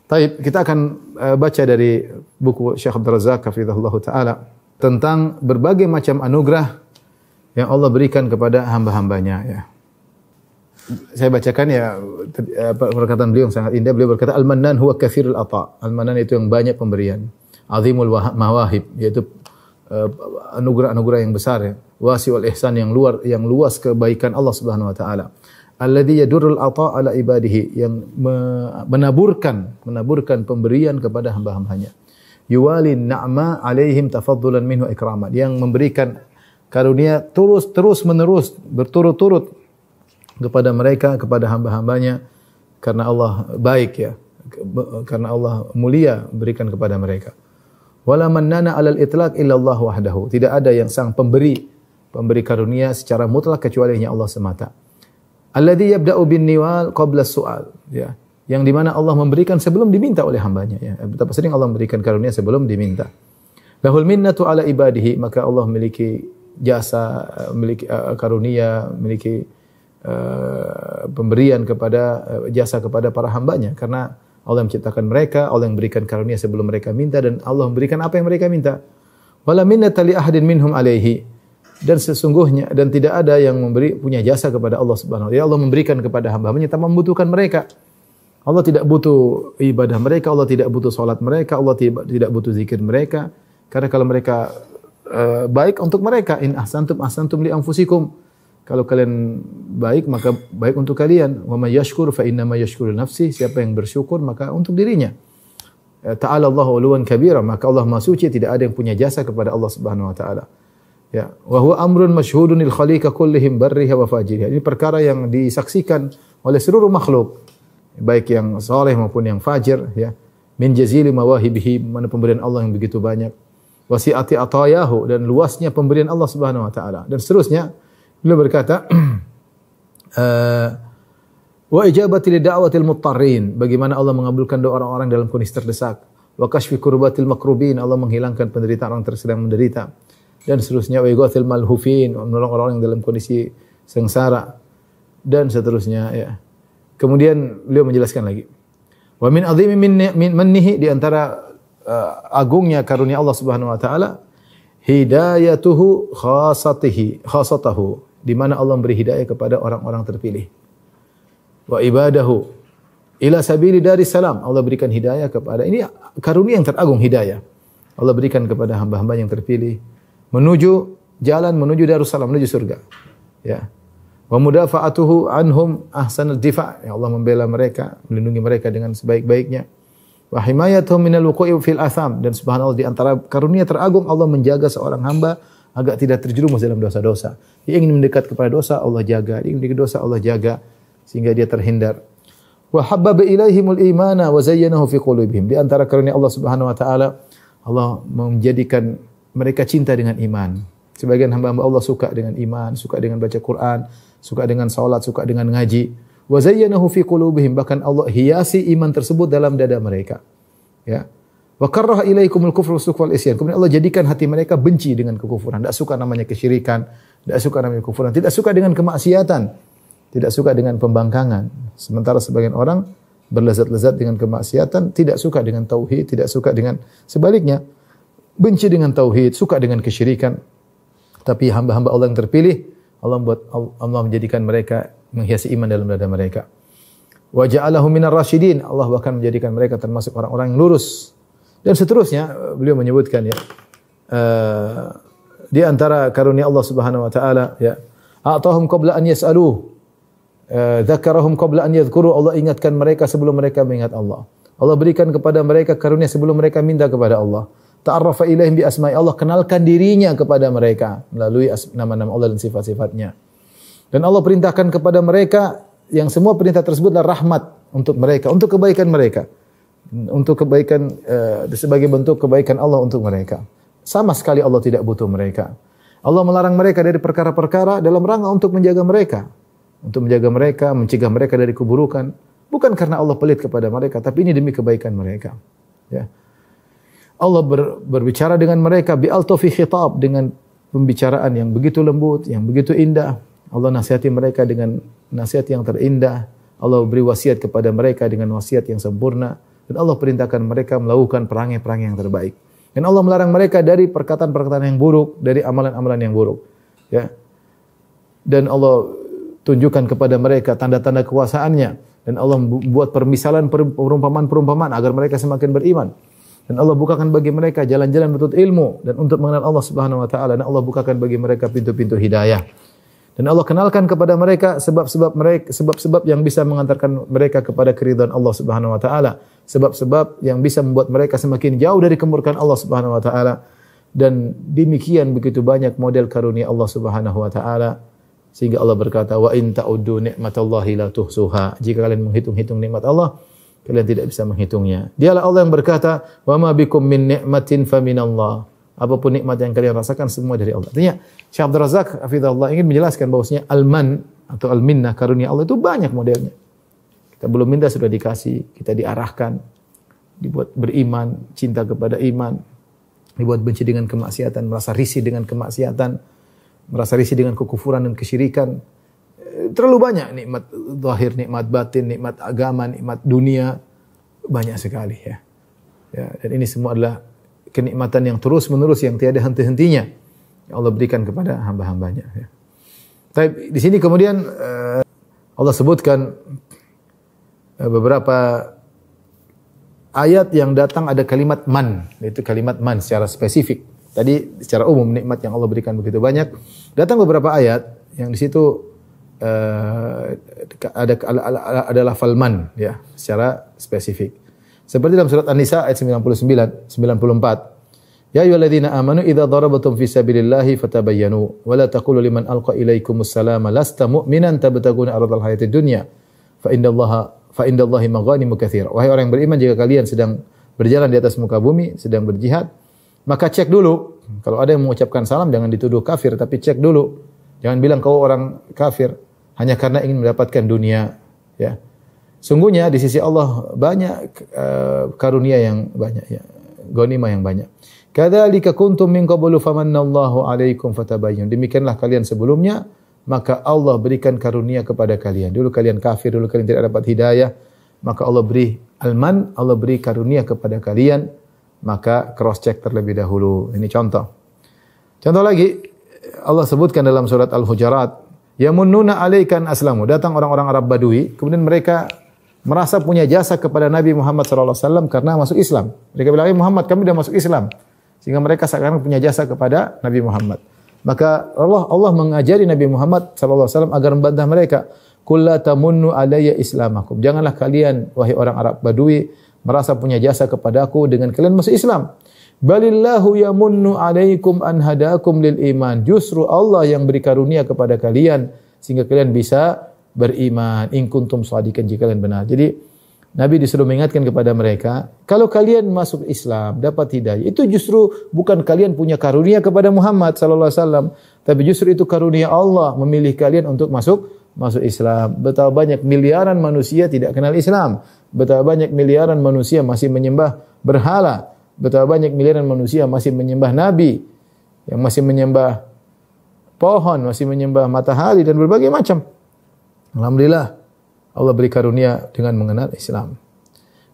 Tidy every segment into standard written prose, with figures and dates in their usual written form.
Taib, kita akan baca dari buku Syekh Abdul Razak hafizahullah taala tentang berbagai macam anugerah yang Allah berikan kepada hamba-hambanya ya. Saya bacakan ya perkataan beliau yang sangat indah. Beliau berkata, Al-Mannan huwa katsirul ata. Al-Mannan itu yang banyak pemberian. Azimul mawahib, yaitu anugerah-anugerah yang besar ya. Wasi'ul ihsan yang luas kebaikan Allah Subhanahu wa taala. Alladzi yadurrul ata ala ibadihi, yang menaburkan pemberian kepada hamba-hambanya. Yuwalin na'ma alaihim tafaddulan minhu ikraman, yang memberikan karunia terus-menerus berturut-turut kepada mereka, kepada hamba-hambanya, karena Allah baik ya, karena Allah mulia berikan kepada mereka. Wala mannana 'alal itlaq illa Allah wahdahu. Tidak ada yang sang pemberi karunia secara mutlak kecuali hanya Allah semata. Alladzi yabda'u bin niwal qabla as-su'al, ya. Yang di mana Allah memberikan sebelum diminta oleh hambanya ya. Betapa sering Allah memberikan karunia sebelum diminta. Lahul minnatu 'ala ibadihi, maka Allah memiliki jasa, memiliki karunia, memiliki pemberian kepada jasa kepada para hambanya, karena Allah menciptakan mereka, Allah yang berikan karunia sebelum mereka minta, dan Allah memberikan apa yang mereka minta. Wala minnata li ahadin minhum alaihi, dan sesungguhnya dan tidak ada yang punya jasa kepada Allah Subhanahu wa taala. Allah memberikan kepada hamba-hambanya tanpa membutuhkan mereka. Allah tidak butuh ibadah mereka, Allah tidak butuh salat mereka, Allah tidak butuh zikir mereka, karena kalau mereka baik untuk mereka. In ahsantum li anfusikum. Kalau kalian baik, maka baik untuk kalian. Wa may yashkur fa inna ma yashkuru nafsi. Siapa yang bersyukur maka untuk dirinya. Ta'ala Allahu 'uluwan kabira, maka Allah Maha Suci, tidak ada yang punya jasa kepada Allah Subhanahu wa taala. Ya, wa huwa amrun masyhudun lil khaliqa kullihim barriha wa fajiriha. Ini perkara yang disaksikan oleh seluruh makhluk, baik yang saleh maupun yang fajir ya. Min jazili mawahibihi, mana pemberian Allah yang begitu banyak. Wasi'ati atayahu, dan luasnya pemberian Allah Subhanahu wa taala. Dan seterusnya beliau berkata, wa ijabati li da'watil muttarrin, bagaimana Allah mengabulkan doa orang-orang dalam kondisi terdesak. Wa kashfi kurbatil makrubin, Allah menghilangkan penderitaan orang sedang menderita. Dan seterusnya, wa ighathil malhufin, menolong orang-orang yang dalam kondisi sengsara, dan seterusnya ya. Kemudian beliau menjelaskan lagi, wa min azimi min mannihi, di antara agungnya karunia Allah Subhanahu wa taala, hidayatuhu khasatahu, di mana Allah memberi hidayah kepada orang-orang terpilih. Wa ibadahu ila sabili daris salam, Allah berikan hidayah kepada, ini karunia yang teragung, hidayah Allah berikan kepada hamba-hamba yang terpilih menuju Darussalam, menuju surga. Ya. Wa mudafa'atuhu anhum ahsanal difa', ya Allah membela mereka, melindungi mereka dengan sebaik-baiknya. Wa himayatuhum minal wuqu'i fil atham, dan subhanallah, di antara karunia teragung Allah menjaga seorang hamba agar tidak terjerumus dalam dosa-dosa. Dia ingin mendekat kepada dosa, Allah jaga. Dia ingin mendekat dosa, Allah jaga sehingga dia terhindar. Wa habbaba ilaihimul imana wa zayyanahu fi qulubihim. Di antara karunia Allah Subhanahu wa taala, Allah menjadikan mereka cinta dengan iman. Sebagian hamba-hamba Allah suka dengan iman, suka dengan baca Quran, suka dengan salat, suka dengan ngaji. Wa zayyanahu fi qulubihim, bahkan Allah hiasi iman tersebut dalam dada mereka. Ya. Wa karraha ilaikumul kufra wal isyan. Kemudian Allah jadikan hati mereka benci dengan kekufuran, tidak suka namanya kesyirikan, tidak suka namanya kekufuran, tidak suka dengan kemaksiatan, tidak suka dengan pembangkangan. Sementara sebagian orang berlezat-lezat dengan kemaksiatan, tidak suka dengan tauhid, tidak suka dengan sebaliknya, benci dengan tauhid, suka dengan kesyirikan. Tapi hamba-hamba Allah yang terpilih, Allah menjadikan mereka menghiasi iman dalam dada mereka. Wa ja'alahum minar rasyidin, Allah bahkan menjadikan mereka termasuk orang-orang yang lurus. Dan seterusnya beliau menyebutkan ya, di antara karunia Allah Subhanahu wa taala ya, a'tahum qabla an yas'aluh, dzakarahum qabla an yadhkuru, Allah ingatkan mereka sebelum mereka mengingat Allah. Allah berikan kepada mereka karunia sebelum mereka minta kepada Allah. Ta'arrafa ilaihim bi asma'i, Allah kenalkan dirinya kepada mereka melalui nama-nama Allah dan sifat-sifatnya. Dan Allah perintahkan kepada mereka yang semua perintah tersebut adalah rahmat untuk mereka, untuk kebaikan mereka. Untuk kebaikan, sebagai bentuk kebaikan Allah untuk mereka. Sama sekali Allah tidak butuh mereka. Allah melarang mereka dari perkara-perkara dalam rangka untuk menjaga mereka. Untuk menjaga mereka, mencegah mereka dari keburukan. Bukan karena Allah pelit kepada mereka, tapi ini demi kebaikan mereka. Ya. Allah berbicara dengan mereka bi'altafi khitab, dengan pembicaraan yang begitu lembut, yang begitu indah. Allah nasihati mereka dengan nasihat yang terindah. Allah beri wasiat kepada mereka dengan wasiat yang sempurna. dan Allah perintahkan mereka melakukan perangai-perangai yang terbaik. Dan Allah melarang mereka dari perkataan-perkataan yang buruk, dari amalan-amalan yang buruk. Ya. Dan Allah tunjukkan kepada mereka tanda-tanda kekuasaannya, dan Allah buat permisalan perumpamaan-perumpamaan agar mereka semakin beriman. Dan Allah bukakan bagi mereka jalan-jalan menuntut ilmu dan untuk mengenal Allah Subhanahu wa taala, dan Allah bukakan bagi mereka pintu-pintu hidayah. Dan Allah kenalkan kepada mereka sebab-sebab yang bisa mengantarkan mereka kepada keridhaan Allah Subhanahu wa taala, sebab-sebab yang bisa membuat mereka semakin jauh dari kemurkaan Allah Subhanahu wa taala. Dan demikian begitu banyak model karunia Allah Subhanahu wa taala, sehingga Allah berkata, wa in ta'uddu ni'matallahi la tuhsuha. Jika kalian menghitung-hitung nikmat Allah, kalian tidak bisa menghitungnya. Dialah Allah yang berkata, wa ma bikum min ni'matin faminallah. Apapun nikmat yang kalian rasakan semua dari Allah. Artinya, Syekh Abdul Razak hafizahullah ingin menjelaskan bahwasanya al-man atau al-minnah, karunia Allah itu banyak modelnya. Kita belum minta sudah dikasih, kita diarahkan, dibuat beriman, cinta kepada iman, dibuat benci dengan kemaksiatan, merasa risih dengan kemaksiatan, merasa risih dengan kekufuran dan kesyirikan. Terlalu banyak nikmat zahir, nikmat batin, nikmat agama, nikmat dunia, banyak sekali ya. Ya, dan ini semua adalah kenikmatan yang terus-menerus yang tiada henti-hentinya yang Allah berikan kepada hamba-hambanya ya. Tapi di sini kemudian Allah sebutkan beberapa ayat yang datang ada kalimat man, yaitu kalimat man secara spesifik. Tadi secara umum nikmat yang Allah berikan begitu banyak. Datang beberapa ayat yang di situ ada lafal man ya, secara spesifik. Seperti dalam surat An-Nisa ayat 94. Ya ayyuhalladzina amanu idza darabatum fi sabilillahi fatabayyanu wa la taqulu liman alqa ilaikumus salama lasta mu'minan tabtaguna aradal hayatid dunya fa indallahi maghanimu katsira. Wahai orang yang beriman, jika kalian sedang berjalan di atas muka bumi, sedang berjihad, maka cek dulu. Kalau ada yang mengucapkan salam, jangan dituduh kafir, tapi cek dulu. Jangan bilang kau orang kafir hanya karena ingin mendapatkan dunia. Ya, sungguhnya di sisi Allah banyak karunia yang banyak, ya, ghanimah yang banyak. Kadzalika kuntum min qablu famannallahu 'alaikum fatabayyanu. Demikianlah kalian sebelumnya, maka Allah berikan karunia kepada kalian. Dulu kalian kafir, dulu kalian tidak dapat hidayah, maka Allah beri al-man, Allah beri karunia kepada kalian, maka cross check terlebih dahulu. Ini contoh. Contoh lagi, Allah sebutkan dalam surat Al-Hujurat, yamunnuna 'alaikan aslamu. Datang orang-orang Arab Badui, kemudian mereka merasa punya jasa kepada Nabi Muhammad SAW karena masuk Islam. Mereka bilang, Muhammad, kami sudah masuk Islam. Sehingga mereka sekarang punya jasa kepada Nabi Muhammad. Maka Allah mengajari Nabi Muhammad SAW agar membantah mereka. Qul la tamunnu alayya islamakum. Janganlah kalian, wahai orang Arab Badui, merasa punya jasa kepadaku dengan kalian masuk Islam. Balillahu yamunnu alaikum an hadakum lil iman. Justru Allah yang beri karunia kepada kalian sehingga kalian bisa beriman. In kuntum shadiqin, jika kalian benar. Jadi Nabi disuruh mengingatkan kepada mereka, kalau kalian masuk Islam, dapat hidayah, itu justru bukan kalian punya karunia kepada Muhammad sallallahu alaihi wasallam, tapi justru itu karunia Allah memilih kalian untuk masuk Islam. Betapa banyak miliaran manusia tidak kenal Islam. Betapa banyak miliaran manusia masih menyembah berhala. Betapa banyak miliaran manusia masih menyembah nabi, yang masih menyembah pohon, masih menyembah matahari dan berbagai macam. Alhamdulillah Allah beri karunia dengan mengenal Islam.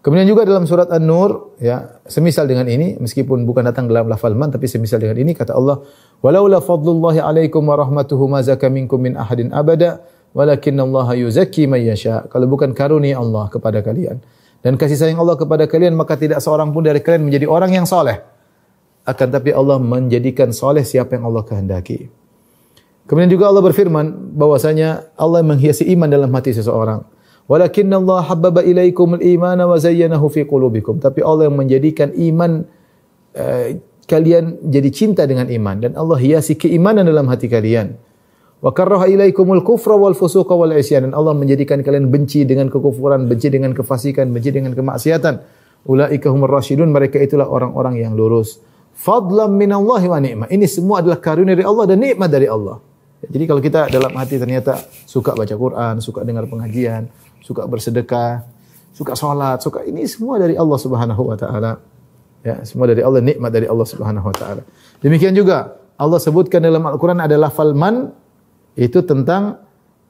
Kemudian juga dalam surat An-Nur, ya, semisal dengan ini, meskipun bukan datang dalam lafal man, tapi semisal dengan ini, kata Allah, walaula fadlullahi alaikum wa rahmatuhu ma zaka minkum min ahadin abada, walakinallaha yuzakki man yasha. Kalau bukan karunia Allah kepada kalian dan kasih sayang Allah kepada kalian, maka tidak seorang pun dari kalian menjadi orang yang soleh. Akan tapi Allah menjadikan soleh siapa yang Allah kehendaki. Kemudian juga Allah berfirman bahwasanya Allah menghiasi iman dalam hati seseorang. Walakinnallaha habbaba ilaikumul imana wa zayyanahu fi qulubikum. Tapi Allah yang menjadikan iman kalian jadi cinta dengan iman, dan Allah hiasi keimanan dalam hati kalian. Wa karaha ilaikumul kufra wal fusuqa wal isyan. Dan Allah menjadikan kalian benci dengan kekufuran, benci dengan kefasikan, benci dengan kemaksiatan. Ulaika humur rasyidun. Mereka itulah orang-orang yang lurus. Fadlan minallahi wa ni'mah. Ini semua adalah karunia dari Allah dan nikmat dari Allah. Jadi kalau kita dalam hati ternyata suka baca Quran, suka dengar pengajian, suka bersedekah, suka sholat, suka, ini semua dari Allah Subhanahu wa taala. Ya, semua dari Allah, nikmat dari Allah Subhanahu wa taala. Demikian juga Allah sebutkan dalam Al-Qur'an ada lafal man, itu tentang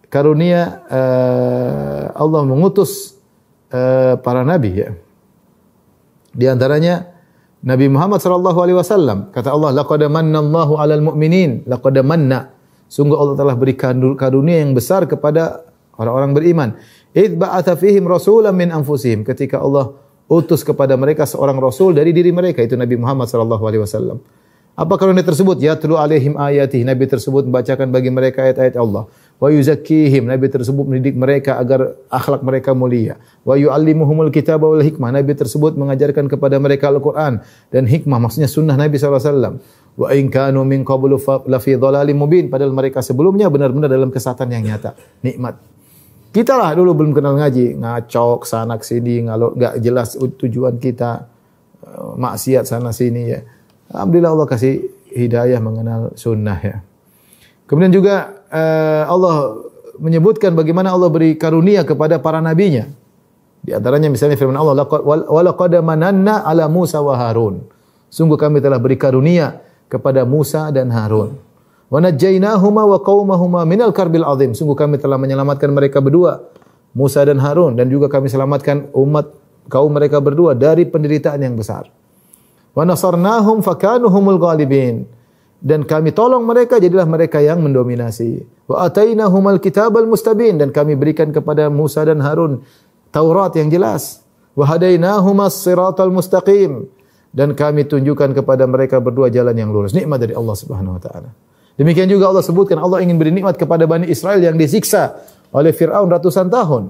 karunia Allah mengutus para nabi, ya. Di antaranya Nabi Muhammad sallallahu alaihi wasallam, kata Allah, laqad mannallahu 'alal mu'minin, laqad manna. Sungguh Allah telah beri karunia yang besar kepada orang-orang beriman. Idz ba'atsa fihim rasulan min anfusihim, ketika Allah utus kepada mereka seorang rasul dari diri mereka, itu Nabi Muhammad sallallahu alaihi wasallam. Apa karunia tersebut? Yatlu alaihim ayatihi, Nabi tersebut membacakan bagi mereka ayat-ayat Allah. Wa yuzakkihim, Nabi tersebut mendidik mereka agar akhlak mereka mulia. Wa yu'allimuhumul kitaba wal hikmah, Nabi tersebut mengajarkan kepada mereka Al-Qur'an dan hikmah, maksudnya sunnah Nabi sallallahu alaihi wasallam. Wa in kanu min qablu la fi dhalalim mubin, padahal mereka sebelumnya benar-benar dalam kesesatan yang nyata. Nikmat. Kita lah dulu belum kenal ngaji, ngacok sana sini, enggak jelas tujuan kita, maksiat sana sini ya. Alhamdulillah Allah kasih hidayah mengenal sunnah ya. Kemudian juga Allah menyebutkan bagaimana Allah beri karunia kepada para nabinya. Di antaranya misalnya firman Allah, walaqad mananna ala Musa wa Harun. Sungguh kami telah beri karunia kepada Musa dan Harun. Wa najjaynahuma wa qaumahuma minal karbil azim. Sungguh kami telah menyelamatkan mereka berdua, Musa dan Harun, dan juga kami selamatkan kaum mereka berdua dari penderitaan yang besar. Wa nasarnahum fakanu humul ghalibin, dan kami tolong mereka, jadilah mereka yang mendominasi. Wa atainahumal kitabal mustabin, dan kami berikan kepada Musa dan Harun Taurat yang jelas. Wa hadainahumas siratal mustaqim, dan kami tunjukkan kepada mereka berdua jalan yang lurus. Nikmat dari Allah Subhanahu wa taala. Demikian juga Allah sebutkan Allah ingin beri nikmat kepada Bani Israel yang disiksa oleh Fir'aun ratusan tahun.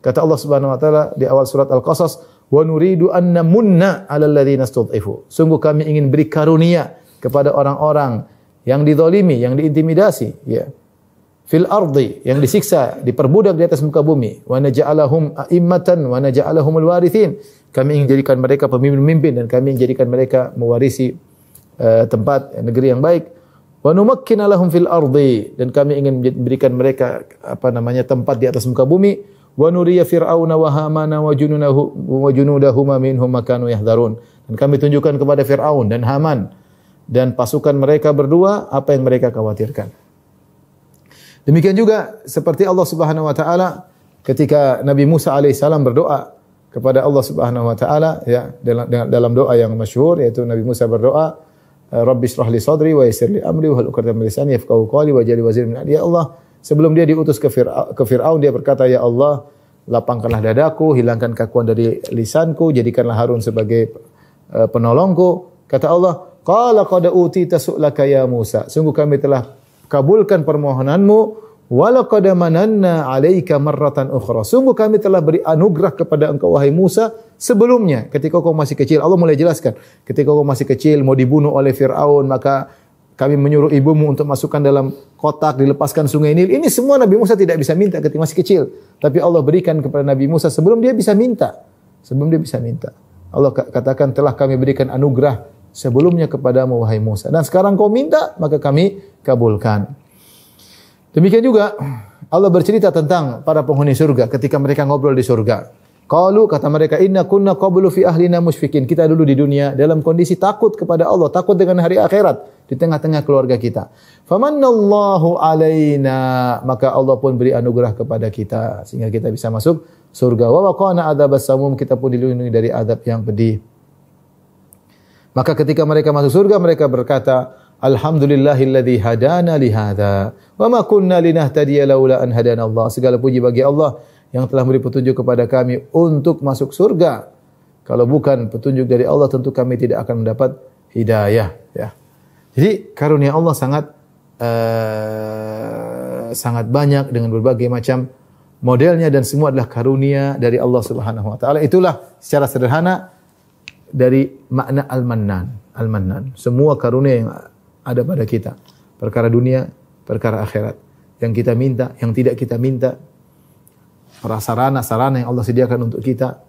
Kata Allah Subhanahu wa taala di awal surat Al-Qasas, wa nuridu an namunna 'alal ladzina istud'ifu. Sungguh kami ingin beri karunia kepada orang-orang yang dizalimi, yang diintimidasi, ya. Fil ardi, yang disiksa, diperbudak di atas muka bumi. Wa naj'alahum a'immatan wa naj'alahumul warithin. Kami ingin jadikan mereka pemimpin-pemimpin, dan kami ingin jadikan mereka mewarisi tempat negeri yang baik. Wa numakkina lahum fil ardi, dan kami ingin memberikan mereka tempat di atas muka bumi. Wa nuriya fir'auna wa hamana wa junudahuma minhum ma kanu yahdharun, dan kami tunjukkan kepada Fir'aun dan Haman dan pasukan mereka berdua apa yang mereka khawatirkan. Demikian juga seperti Allah Subhanahu wa taala ketika Nabi Musa alaihissalam berdoa kepada Allah Subhanahu wa taala, ya, dalam doa yang masyhur, yaitu Nabi Musa berdoa, Rabbi shrah li sadri wa yassir li amri wa hlul 'uqdatam min lisani yafqahu qawli waj'al waziran min ahli. Ya Allah, sebelum dia diutus ke Fir'aun, dia berkata, ya Allah, lapangkanlah dadaku, hilangkan kakuan dari lisanku, jadikanlah Harun sebagai penolongku. Kata Allah, qala qad utita su'laka ya Musa. Sungguh kami telah kabulkan permohonanmu. Wa laqad mananna 'alaika marratan ukhra. Sungguh kami telah beri anugerah kepada engkau wahai Musa sebelumnya, ketika kau masih kecil. Allah mulai jelaskan, ketika kau masih kecil mau dibunuh oleh Fir'aun, maka kami menyuruh ibumu untuk masukkan dalam kotak, dilepaskan sungai Nil. Ini semua Nabi Musa tidak bisa minta ketika masih kecil, tapi Allah berikan kepada Nabi Musa sebelum dia bisa minta. Sebelum dia bisa minta. Allah katakan, telah kami berikan anugerah sebelumnya kepadamu wahai Musa, dan sekarang kau minta, maka kami kabulkan. Demikian juga Allah bercerita tentang para penghuni surga ketika mereka ngobrol di surga. Qalu, kata mereka, inna kunna qablu fi ahlina musyfikin. Kita dulu di dunia dalam kondisi takut kepada Allah, takut dengan hari akhirat di tengah-tengah keluarga kita. Famannallahu alaina, maka Allah pun beri anugerah kepada kita sehingga kita bisa masuk surga. Wa waqana adzabas samum, kita pun dilindungi dari azab yang pedih. Maka ketika mereka masuk surga, mereka berkata, alhamdulillahilladzi hadana li hadza wa ma kunna linahtadiya laula an hadana Allah. Segala puji bagi Allah yang telah memberi petunjuk kepada kami untuk masuk surga. Kalau bukan petunjuk dari Allah, tentu kami tidak akan mendapat hidayah, ya. Jadi karunia Allah sangat banyak dengan berbagai macam modelnya, dan semua adalah karunia dari Allah Subhanahu wa taala. Itulah secara sederhana dari makna al-mannan. Al-mannan, semua karunia yang ada pada kita, perkara dunia, perkara akhirat, yang kita minta, yang tidak kita minta, para sarana yang Allah sediakan untuk kita,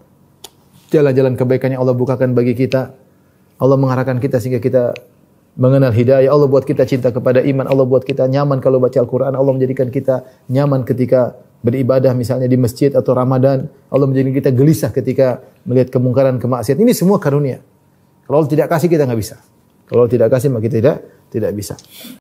jalan-jalan kebaikan yang Allah bukakan bagi kita. Allah mengarahkan kita sehingga kita mengenal hidayah. Allah buat kita cinta kepada iman. Allah buat kita nyaman kalau baca Al-Quran. Allah menjadikan kita nyaman ketika beribadah misalnya di masjid atau Ramadan. Allah menjadikan kita gelisah ketika melihat kemungkaran, kemaksiatan. Ini semua karunia. Kalau Allah tidak kasih, kita nggak bisa. Kalau Allah tidak kasih, maka kita tidak bisa.